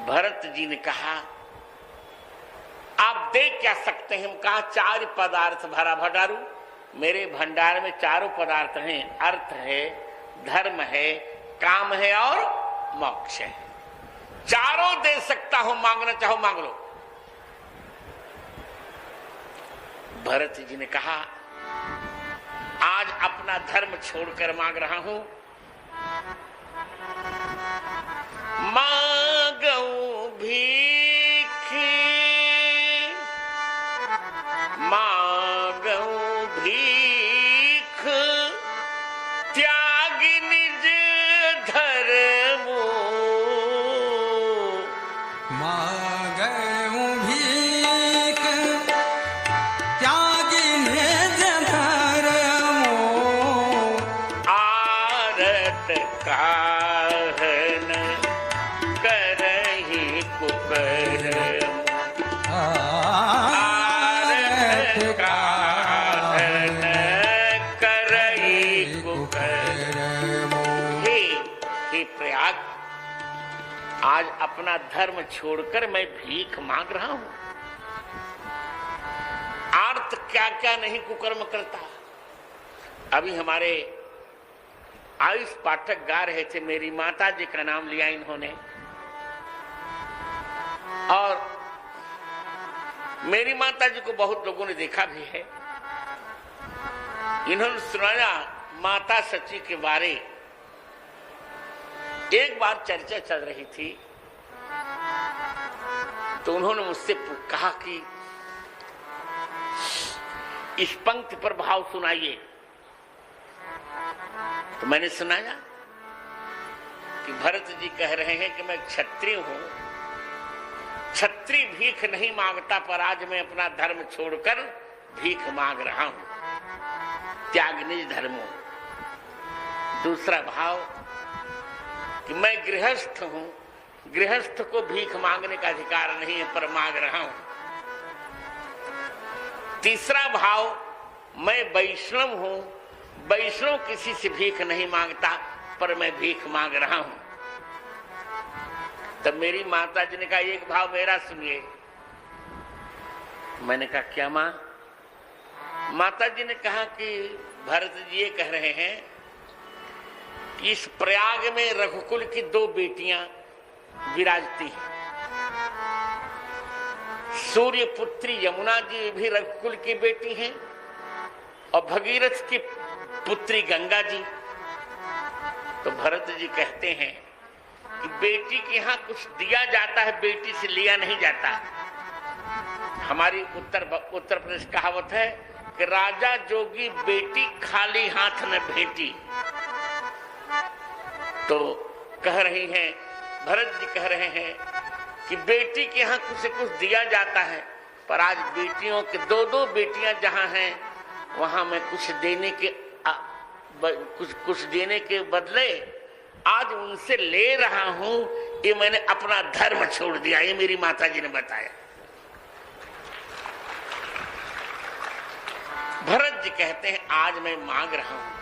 भरत जी ने कहा आप दे क्या सकते हैं? कहा 4 पदार्थ भरा भंडारू, मेरे भंडार में 4 पदार्थ हैं, अर्थ है, धर्म है, काम है और मोक्ष है। 4 दे सकता हूं, मांगना चाहो मांग लो। भरत जी ने कहा आज अपना धर्म छोड़कर मांग रहा हूं, मांगू भीख, मांगू भीख, त्याग निज धर्म, मांगू भीख, त्याग निज धर्म, आरत काहन करहि कुकर्म, आरत काहन करहि कुकर्म। हे प्रयाग, आज अपना धर्म छोड़कर मैं भीख मांग रहा हूं। आर्त क्या क्या नहीं कुकर्म करता। अभी हमारे आयुष पाठक गा रहे थे, मेरी माता जी का नाम लिया इन्होंने, और मेरी माता जी को बहुत लोगों ने देखा भी है। इन्होंने सुनाया माता सची के बारे। एक बार चर्चा चल रही थी तो उन्होंने मुझसे कहा कि इस पंक्ति पर भाव सुनाइए। तो मैंने सुनाया कि भरत जी कह रहे हैं कि मैं क्षत्रिय हूं, क्षत्रिय भीख नहीं मांगता, पर आज मैं अपना धर्म छोड़कर भीख मांग रहा हूं, त्याग निज धर्मो। दूसरा भाव कि मैं गृहस्थ हूं, गृहस्थ को भीख मांगने का अधिकार नहीं है, पर मांग रहा हूं। तीसरा भाव, मैं वैष्णव हूं, वैष्णव किसी से भीख नहीं मांगता, पर मैं भीख मांग रहा हूं। तब मेरी माता जी ने कहा एक भाव मेरा सुनिए। मैंने कहा क्या मां? माता जी ने कहा कि भरत जी ये कह रहे हैं कि इस प्रयाग में रघुकुल की 2 बेटियां विराजती हैं। सूर्य पुत्री यमुना जी भी रघुकुल की बेटी हैं, और भगीरथ की पुत्री गंगा जी। तो भरत जी कहते हैं कि बेटी के यहां कुछ दिया जाता है, बेटी से लिया नहीं जाता। हमारी उत्तर प्रदेश कहावत है कि राजा जोगी बेटी खाली हाथ न भेटी। तो कह रही हैं, भरत जी कह रहे हैं कि बेटी के यहां कुछ से कुछ दिया जाता है, पर आज बेटियों के 2-2 बेटियां जहां हैं वहां मैं कुछ देने के बदले आज उनसे ले रहा हूं। ये मैंने अपना धर्म छोड़ दिया, ये मेरी माता जी ने बताया। भरत जी कहते हैं आज मैं मांग रहा हूं।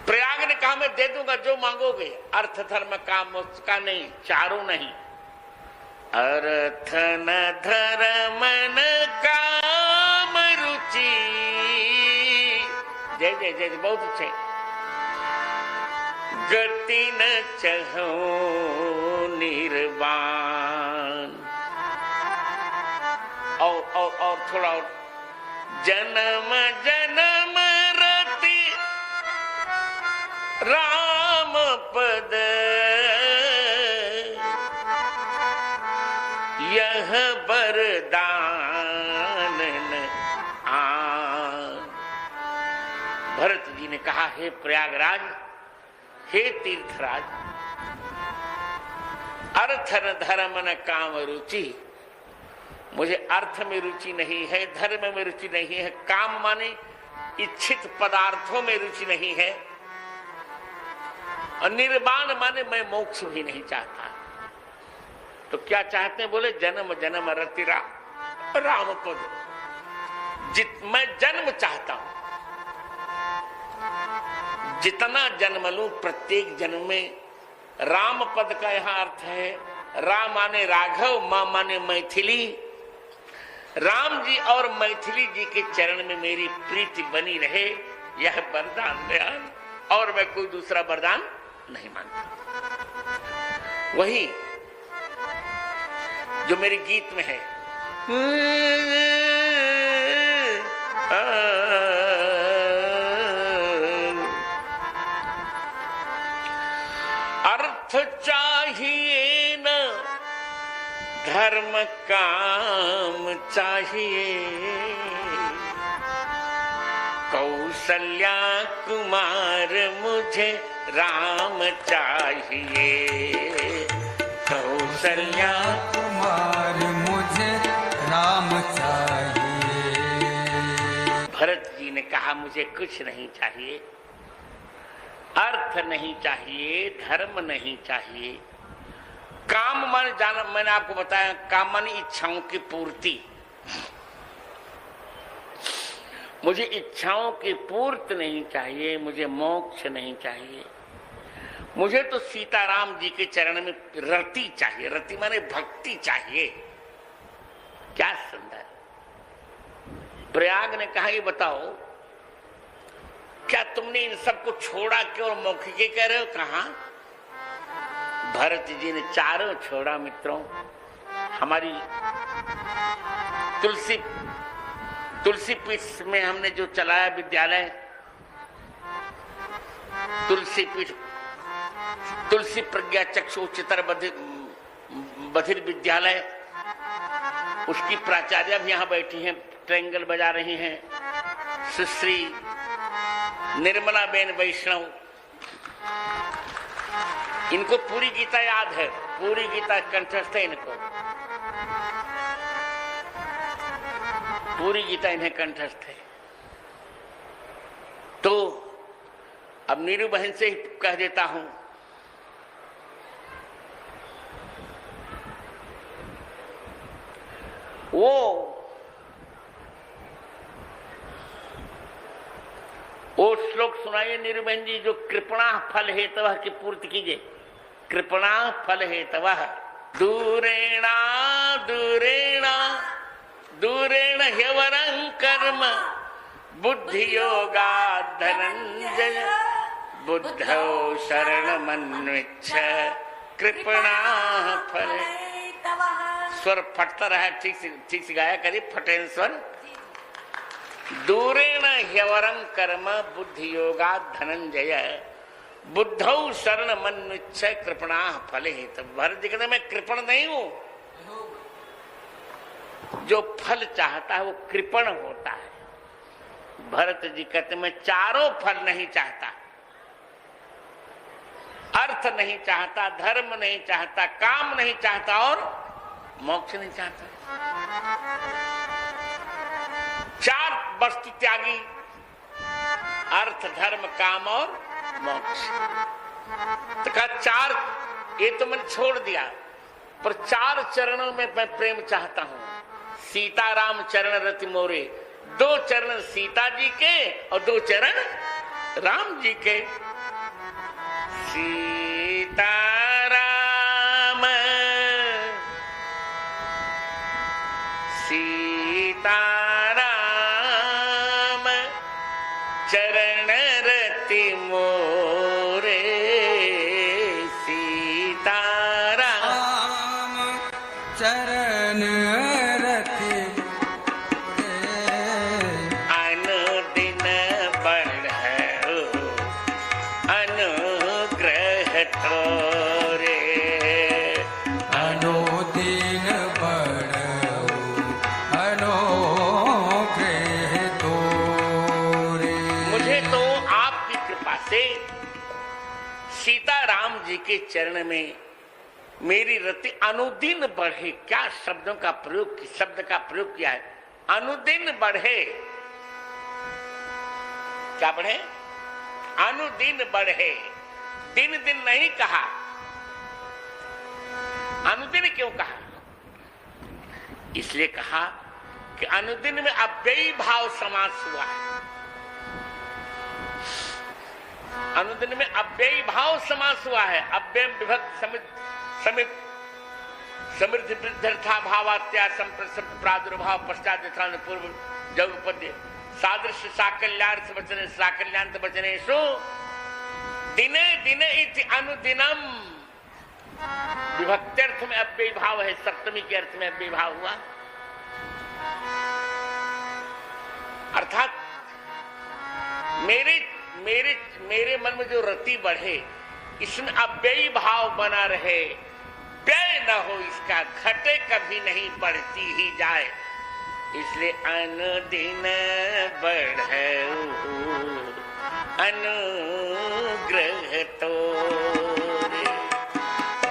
प्रयाग ने कहा मैं दे दूंगा जो मांगोगे, अर्थ धर्म काम मोक्ष का नहीं, 4 नहीं। अर्थ न धर्म न काम रुचि, जय जय जय बहुत अच्छे। गति न चहो निर्वाण, और थोड़ा और, जन्म जन्म रति राम पद, यह वरदान आन। भरत जी ने कहा हे प्रयागराज, हे तीर्थराज, अर्थ न धर्म न काम रुचि, मुझे अर्थ में रुचि नहीं है, धर्म में रुचि नहीं है, काम माने इच्छित पदार्थों में रुचि नहीं है, और निर्वाण माने मैं मोक्ष भी नहीं चाहता। तो क्या चाहते हैं? बोले जन्म जन्म रति राम पद, मैं जन्म चाहता हूं, जितना जन्म लूं प्रत्येक जन्म में राम पद का यहां अर्थ है रा माने राघव, मां माने मैथिली। राम जी और मैथिली जी के चरण में मेरी प्रीति बनी रहे, यह वरदान दयाल, और मैं कोई दूसरा वरदान नहीं मानता। वही जो मेरे गीत में है, अर्थ चाहिए न धर्म काम चाहिए, कौशल्या कुमार मुझे राम चाहिए, कौशल्या कुमार मुझे राम चाहिए। भरत जी ने कहा मुझे कुछ नहीं चाहिए, अर्थ नहीं चाहिए, धर्म नहीं चाहिए, काम मन जाना, मैंने आपको बताया काम मन इच्छाओं की पूर्ति। मुझे इच्छाओं की पूर्ति नहीं चाहिए, मुझे मोक्ष नहीं चाहिए, मुझे तो सीताराम जी के चरण में रति चाहिए। रति माने भक्ति चाहिए। क्या सुंदर। प्रयाग ने कहा ये बताओ, क्या तुमने इन सबको छोड़ा क्यों और मौखिक कह रहे हो? कहा भरत जी ने चारों छोड़ा मित्रों। हमारी तुलसी पीठ में हमने जो चलाया विद्यालय, तुलसी प्रज्ञा चक्षु उच्चतर बधिर विद्यालय, उसकी प्राचार्य भी यहाँ बैठी हैं, ट्रेंगल बजा रही हैं, सुश्री निर्मला बेन वैष्णव। इनको पूरी गीता याद है, पूरी गीता कंठस्थ है इनको, पूरी गीता इन्हें कंठस्थ है। तो अब नीरू बहन से ही कह देता हूं, वो श्लोक सुनाइए नीरू बहन जी, जो कृपणा फल हेतवः की पूर्ति कीजिए। कृपणा फल हेतवः दूरेणा दूरेणा दूरेण ह्यवरं कर्म बुद्धि योगा धनंजय बुद्धौ शरणमन्विच्छ कृपणा फल। स्वर फटता रहा, ठीक से गाया करिए, फटेन स्वर। दूरेण ह्यवरं कर्म बुद्धि योगा धनंजय बुद्धौ शरण मन्विच्छ कृपणा फल हेतु। भरत जी कहते मैं कृपण नहीं हूं, जो फल चाहता है वो कृपण होता है। भरत जी कहते मैं चारों फल नहीं चाहता, अर्थ नहीं चाहता, धर्म नहीं चाहता, काम नहीं चाहता और मोक्ष नहीं चाहता। चार वस्तु त्यागी, अर्थ धर्म काम और मोक्ष। तो कहा चार, ये तो मैंने छोड़ दिया, पर चार चरणों में मैं प्रेम चाहता हूं। सीताराम चरण रति मोरे, दो चरण सीता जी के और दो चरण राम जी के। सीताराम सीताराम चरण रति मोरे, सीताराम चरण रति अनुदिन बढ़ो अनुग्रह तोरे, अनुदिन बढ़ो अनुग्रह तोरे। मुझे तो आपकी कृपा से सीताराम जी के चरण में मेरी रति अनुदिन बढ़े। क्या शब्दों का प्रयोग, शब्द का प्रयोग किया है, अनुदिन बढ़े। क्या बढ़े? अनुदिन बढ़े। दिन दिन नहीं कहा, अनुदिन क्यों कहा? इसलिए कहा कि अनुदिन में अव्ययी भाव समास हुआ है। अनुदिन में अव्ययी भाव समास हुआ है। अव्यय विभक्त समित समृद्धि वृद्धर्था भावात्या संप्रसप्त प्रादुर्भाव पश्चात यथान पूर्व जगपद्य सादृश्य साकल्यार्थ वचने साकल्यार्थ वचनेषु दिने दिने इति अनुदिनम। विभक्त्यर्थ में अव्यय भाव है, सप्तमी के अर्थ में अव्यय भाव हुआ, अर्थात मेरे मन में जो रति बढ़े इसमें अव्यय भाव बना रहे, व्यय न हो इसका, घटे कभी नहीं बढ़ती ही जाए, इसलिए अनुदिन बढ़े अनुग्रह तोरे,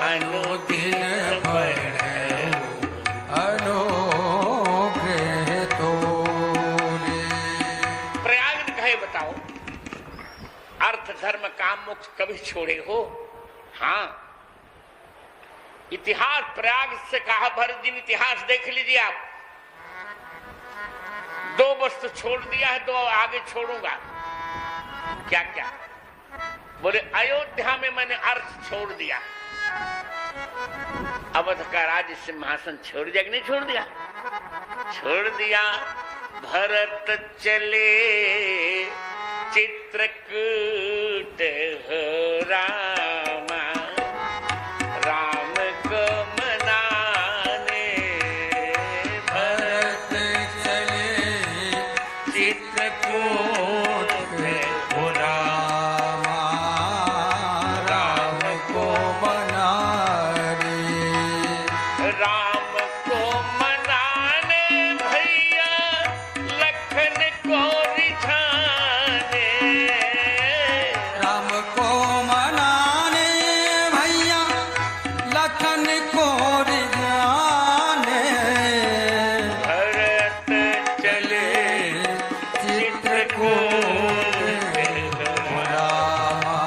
अनुदिन बढ़े अनुग्रह तोरे। प्रयाग ने कहे बताओ अर्थ धर्म काम मोक्ष कभी छोड़े हो? हाँ, इतिहास प्रयाग से कहा भरत जी ने, इतिहास देख लीजिए आप, 2 वस्तु छोड़ दिया है, 2 आगे छोड़ूंगा। क्या क्या? बोले अयोध्या में मैंने अर्थ छोड़ दिया, अवध का राज्य सिंहासन छोड़ दिया कि नहीं छोड़ दिया? छोड़ दिया। भरत चले चित्रकूट हो रामा, राम को मनाने। भरत चले चित्रकूट हो रामा, राम को मनाने। राम को मनाने भैया लखन को रिझाने। राम को मनाने भैया लखन को रिझाने। भरत चले चित्रकूट हो रामा,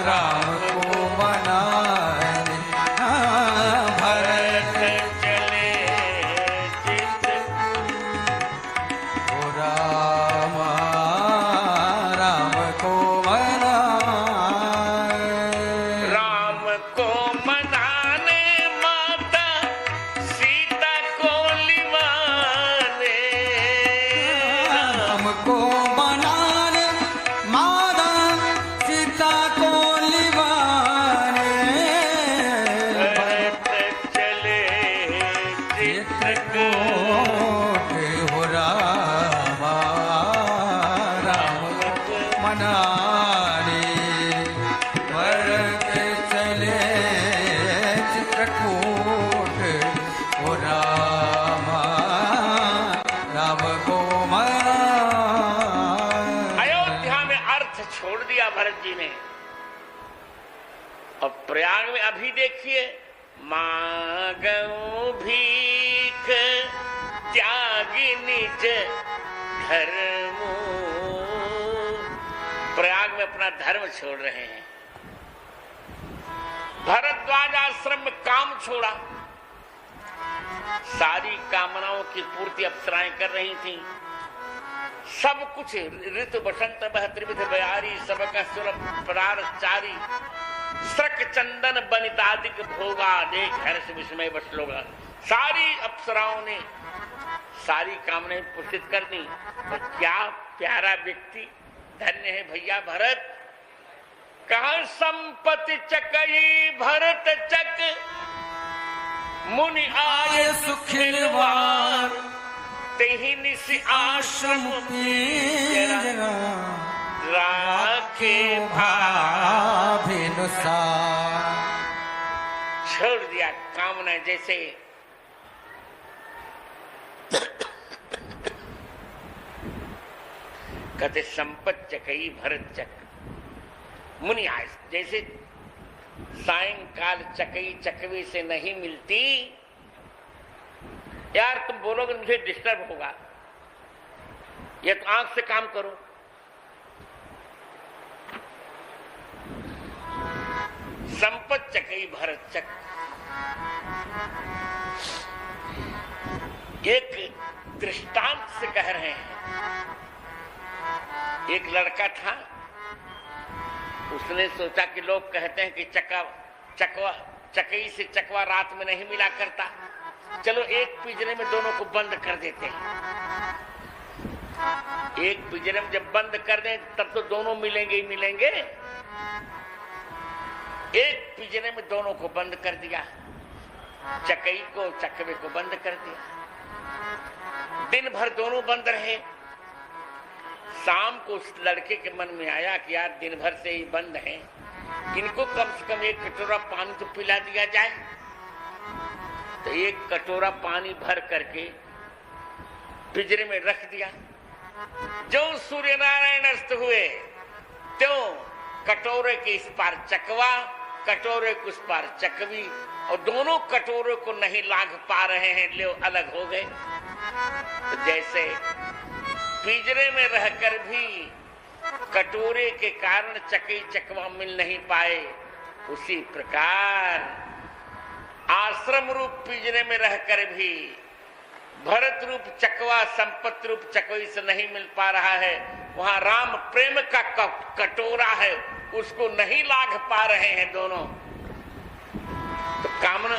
राम को मनाने। हाँ, भरत चले चित्रकूट। हो रामा, राम को मनाने। राम को मनाने माता सीता को लिवाने। राम को मनाने माता सीता को लिवाने। भरत चले चित्रकूट। चित्रकूट हो रामा, राम को मनाने। भरत चले चित्रकूट हो रामा, राम को मनाने। अयोध्या में अर्थ छोड़ दिया भरत जी ने, और प्रयाग में अभी देखिए, मांगू भीख त्यागी निज धर्म। प्रयाग में अपना धर्म छोड़ रहे हैं। भरद्वाज आश्रम में काम छोड़ा, सारी कामनाओं की पूर्ति अप्सराएं कर रही थी, सब कुछ ऋतु बसंत बह त्रिविध बयारी, सबका सुलभ परारचारी, स्रक चंदन बनितादिक भोगा, देख हर्ष विस्मय बस लोगा। सारी अप्सराओं ने सारी कामनाएं पूर्तित कर दी, और क्या प्यारा व्यक्ति, धन्य है भैया भरत। कहा संपत्ति चकई भरत चक, मुनि आय सुखिलवार, तेहि निसि आश्रम पीजरा, राखे भाभिनुसार। छोड़ दिया कामना। जैसे कहते संपत चकई भरत चक, मुनि आय, जैसे सायंकाल चकई चकवी से नहीं मिलती। यार तुम बोलोगे मुझे डिस्टर्ब होगा, या तो आंख से काम करो। संपत चकई भरत चक। एक दृष्टांत से कह रहे हैं। एक लड़का था, उसने सोचा कि लोग कहते हैं कि चकई से चकवा रात में नहीं मिला करता। चलो एक पिंजरे में दोनों को बंद कर देते हैं। एक पिंजरे में जब बंद कर दें तब तो दोनों मिलेंगे ही मिलेंगे। एक पिंजरे में दोनों को बंद कर दिया, चकई को चकवे को बंद कर दिया। दिन भर दोनों बंद रहे। शाम को उस लड़के के मन में आया कि यार दिन भर से ही बंद हैं, इनको कम से कम एक कटोरा पानी तो पिला दिया जाए। तो एक कटोरा पानी भर करके पिंजरे में रख दिया। जो सूर्य नारायण अस्त हुए त्यों कटोरे के इस पार चकवा, कटोरे के उस पार चकवी, और दोनों कटोरे को नहीं लाग पा रहे हैं, ले अलग हो गए। तो जैसे पिंजरे में रहकर भी कटोरे के कारण चकई चकवा मिल नहीं पाए, उसी प्रकार आश्रम रूप पिंजरे में रहकर भी भरत रूप चकवा संपत्ति रूप चकवी से नहीं मिल पा रहा है। वहां राम प्रेम का कटोरा है, उसको नहीं लाग पा रहे हैं दोनों। तो कामना,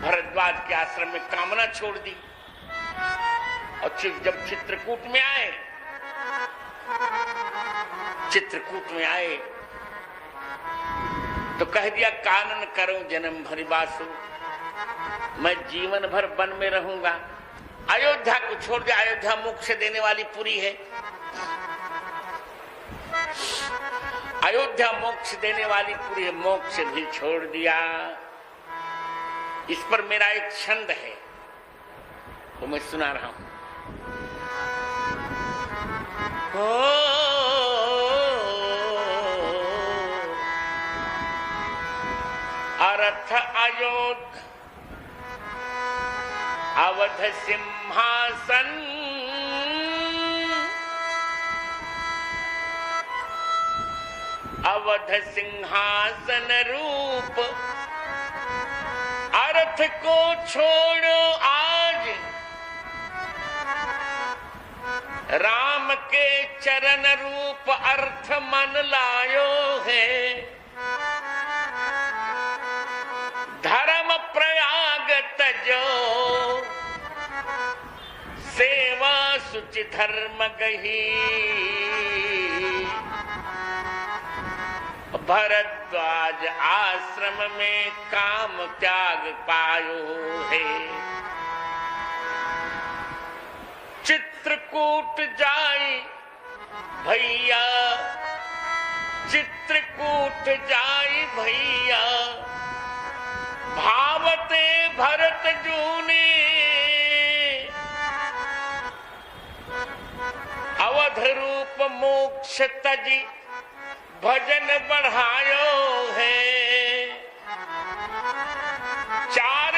भरद्वाज के आश्रम में कामना छोड़ दी और जब चित्रकूट में आए, चित्रकूट में आए तो कह दिया कानन करूं जन्म भरि बासु, मैं जीवन भर वन में रहूंगा। अयोध्या को छोड़ दिया, अयोध्या मोक्ष देने वाली पुरी है। अयोध्या मोक्ष देने वाली पुरी है, मोक्ष भी छोड़ दिया। इस पर मेरा एक छंद है, वो मैं सुना रहा हूं। अर्थ अयोध्या अवध सिंहासन, अवध सिंहासन रूप, अर्थ को छोड़ो आज, राम के चरण रूप अर्थ मन लायो है। धर्म प्रयाग तजो, सेवा सुचि धर्म गही, भरद्वाज आश्रम में काम त्याग पायो है। चित्रकूट जाई भैया, चित्रकूट जाई भैया, भावते भरत जूने, अवध रूप मोक्ष तजी भजन बढ़ायो है। चार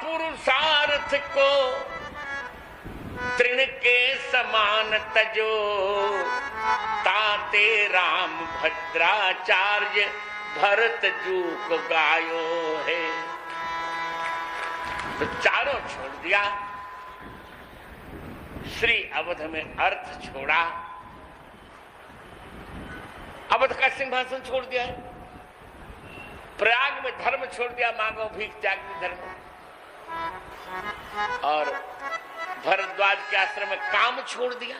पुरुषार्थ को तृण के समान तजो, ताते राम भद्राचार्य भरत जू को गायो है। तो चारों छोड़ दिया, श्री अवध में अर्थ छोड़ा, अवध का सिंहासन छोड़ दिया है, प्रयाग में धर्म छोड़ दिया, मांगो भीख त्याग में धर्म, और भरद्वाज के आश्रम में काम छोड़ दिया,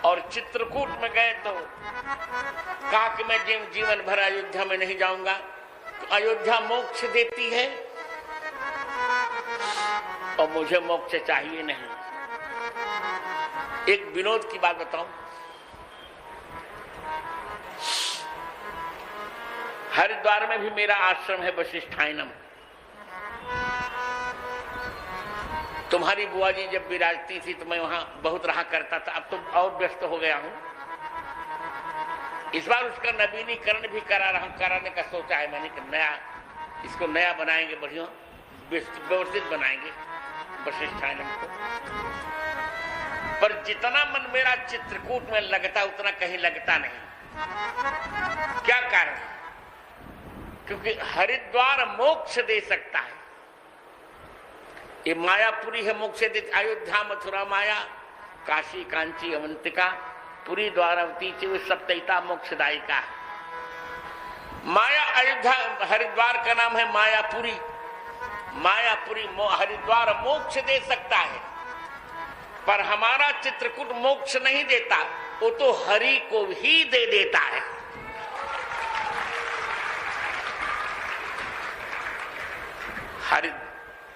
और चित्रकूट में गए तो कहा कि मैं जीवन भर अयोध्या में नहीं जाऊंगा, अयोध्या मोक्ष देती है और मुझे मोक्ष चाहिए नहीं। एक विनोद की बात बताऊं, हरिद्वार में भी मेरा आश्रम है वशिष्ठायनम। तुम्हारी बुआ जी जब विराजती थी तो मैं वहां बहुत रहा करता था, अब तो और व्यस्त हो गया हूं। इस बार उसका नवीनीकरण भी कराने का सोचा है मैंने, नया, इसको नया बनाएंगे, बढ़िया व्यवस्थित बनाएंगे वशिष्ठायनम को। पर जितना मन मेरा चित्रकूट में लगता उतना कहीं लगता नहीं। क्या कारण? क्योंकि हरिद्वार मोक्ष दे सकता है, ये मायापुरी है मोक्ष दे, अयोध्या मथुरा माया, काशी कांची अवंतिका, पुरी द्वारावती चे सप्तैता मोक्षदायिका। माया अयोध्या हरिद्वार का नाम है मायापुरी। मायापुरी हरिद्वार मोक्ष दे सकता है, पर हमारा चित्रकूट मोक्ष नहीं देता, वो तो हरि को ही दे देता है।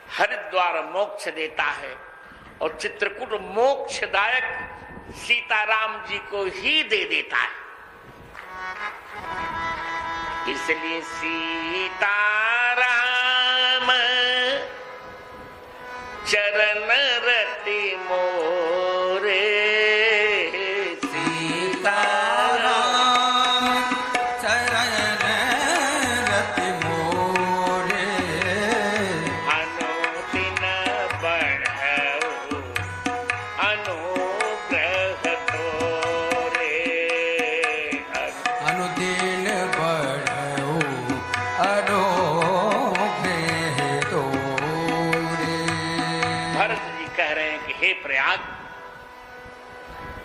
हरिद्वार मोक्ष देता है और चित्रकूट मोक्षदायक सीताराम जी को ही दे देता है। इसलिए सीताराम चरण रति मोरे, प्रयाग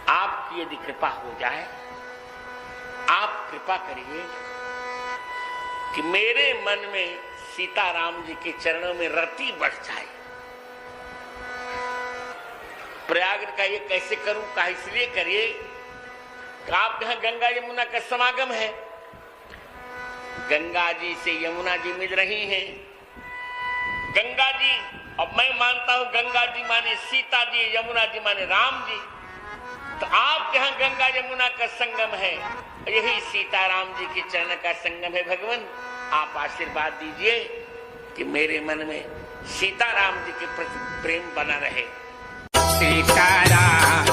आपकी यदि कृपा हो जाए, आप कृपा करिए कि मेरे मन में सीताराम जी के चरणों में रति बढ़ जाए। प्रयाग का ये कैसे करूं, कहा इसलिए करिए कि आप यहां गंगा यमुना का समागम है, गंगा जी से यमुना जी मिल रही हैं। गंगा जी, अब मैं मानता हूं गंगा जी माने सीता जी, यमुना जी माने राम जी, तो आप जहां गंगा यमुना का संगम है, यही सीताराम जी के चरण का संगम है। भगवान आप आशीर्वाद दीजिए कि मेरे मन में सीताराम जी के प्रति प्रेम बना रहे। सीताराम